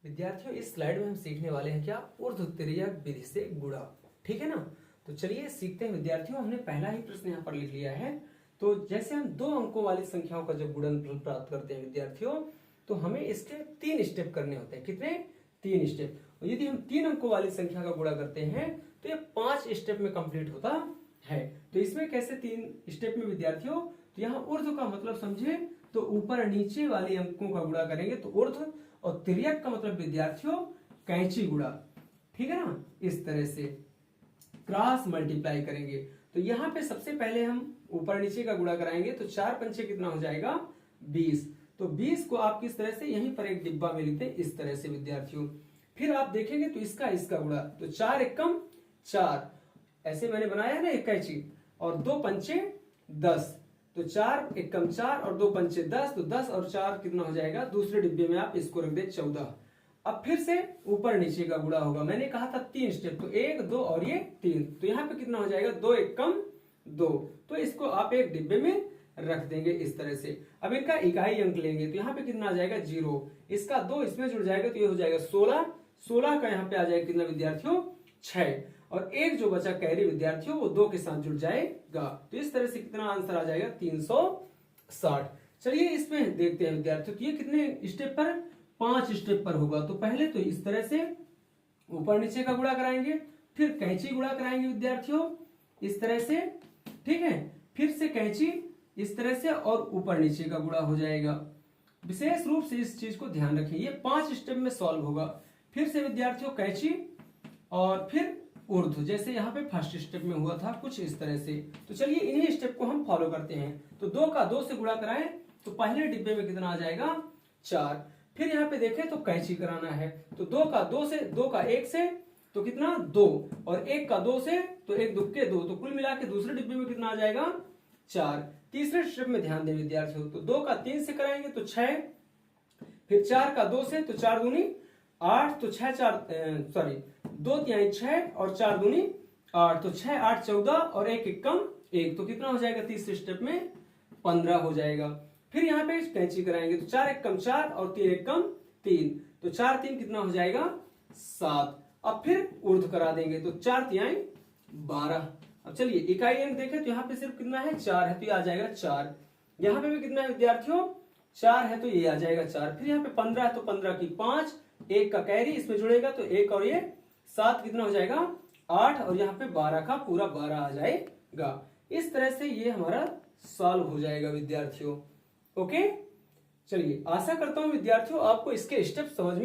विद्यार्थियों इस स्लाइड में हम सीखने वाले हैं क्या, ऊर्ध्वतिर्यक विधि से गुणा। ठीक है ना। तो चलिए सीखते हैं विद्यार्थियों। हमने पहला ही प्रश्न यहाँ पर लिख लिया है। तो जैसे हम 2 अंकों वाली संख्याओं का जब गुणनफल प्राप्त करते हैं विद्यार्थियों, तो हमें इसके 3 स्टेप करने होते हैं। कितने? 3 स्टेप। और यदि हम 3 अंकों वाली संख्या का गुणा करते हैं तो ये 5 स्टेप में कंप्लीट होता है। तो इसमें कैसे 3 स्टेप में विद्यार्थियों? तो यहाँ ऊर्ध्व का मतलब समझे तो ऊपर नीचे वाले अंकों का गुणा करेंगे तो ऊर्ध्व, और तिर्यक का मतलब विद्यार्थियों कैंची गुणा। ठीक है ना। इस तरह से क्रॉस मल्टीप्लाई करेंगे। तो यहाँ पे सबसे पहले हम ऊपर नीचे का गुणा कराएंगे तो 4 पंचे कितना हो जाएगा? 20। तो 20 को आप किस तरह से यहीं पर एक डिब्बा में लिखते हैं इस तरह से विद्यार्थियों। फिर आप देखेंगे तो इसका गुणा, तो 4 एकम 4, ऐसे मैंने बनाया है ना एक कैंची, और 2 पंचे 10, तो 4 एकम 4 और 2 पंचे 10, तो 10 और 4 कितना हो जाएगा? दूसरे डिब्बे में आप इसको रख दे 14। अब फिर से ऊपर नीचे का गुणा होगा। मैंने कहा था 3 स्टेप, तो 1 2 और ये 3, तो यहाँ पे कितना हो जाएगा? 2 एकम 2, तो इसको आप एक डिब्बे में रख देंगे इस तरह से। अब इनका इकाई अंक लेंगे तो यहाँ पे कितना आ जाएगा? 0। इसका 2 इसमें जुड़ जाएगा तो ये हो जाएगा 16। 16 का यहाँ पे आ जाएगा कितना विद्यार्थियों? 6। और एक जो बचा कैरी विद्यार्थियों वो 2 के साथ जुड़ जाएगा। तो इस तरह से कितना आंसर आ जाएगा? 360। चलिए इसमें देखते हैं विद्यार्थियों कि ये कितने स्टेप पर? 5 स्टेप पर होगा। तो पहले तो इस तरह से ऊपर नीचे का गुणा कराएंगे, फिर कैंची गुणा कराएंगे विद्यार्थियों इस तरह से। ठीक है। फिर से कैंची इस तरह से और ऊपर नीचे का गुणा हो जाएगा। विशेष रूप से इस चीज को ध्यान रखें, ये 5 स्टेप में सॉल्व होगा। फिर से विद्यार्थियों कैंची और फिर ऊर्ध्व, जैसे यहाँ पे फर्स्ट स्टेप में हुआ था कुछ इस तरह से। तो चलिए इन्हीं स्टेप को हम फॉलो करते हैं। तो 2 का 2 से गुणा कराएं तो पहले डिब्बे में कितना आ जाएगा? 4। फिर यहाँ पे देखें तो कैंची कराना है, तो 2 का 2 से, 2 का 1 से तो कितना? 2, और 1 का 2 से तो 1 दुक्के 2, तो कुल मिला के दूसरे डिब्बे में कितना आ जाएगा? 4। तीसरे स्टेप में ध्यान दें विद्यार्थियों, तो 2 का 3 से कराएंगे तो 6, फिर 4 का 2 से तो 4 दूनी 8, तो 6 4 सॉरी 2 तिहाई 6 और 4 दूनी 8, तो 6 8 14 और 1 एकम 1, तो कितना हो जाएगा? तीसरे स्टेप में 15 हो जाएगा। फिर यहाँ पे कैंची कराएंगे तो 4 एकम 4 और 3 एकम 3, तो 4 3 कितना हो जाएगा? 7। अब फिर ऊर्ध्व करा देंगे तो 4 तिहाई 12। अब चलिए इकाई अंक देखें तो यहाँ पे सिर्फ कितना है? 4 है, तो ये आ जाएगा 4। यहाँ पे भी कितना है विद्यार्थियों? 4 है, तो ये आ जाएगा 4। फिर यहाँ पे 15 है तो 15 की 5, 1 का कैरी इसमें जुड़ेगा तो 1 और ये 7 कितना हो जाएगा? 8, और यहाँ पे 12 का पूरा 12 आ जाएगा। इस तरह से ये हमारा सॉल्व हो जाएगा विद्यार्थियों। ओके। चलिए आशा करता हूं विद्यार्थियों आपको इसके स्टेप समझ में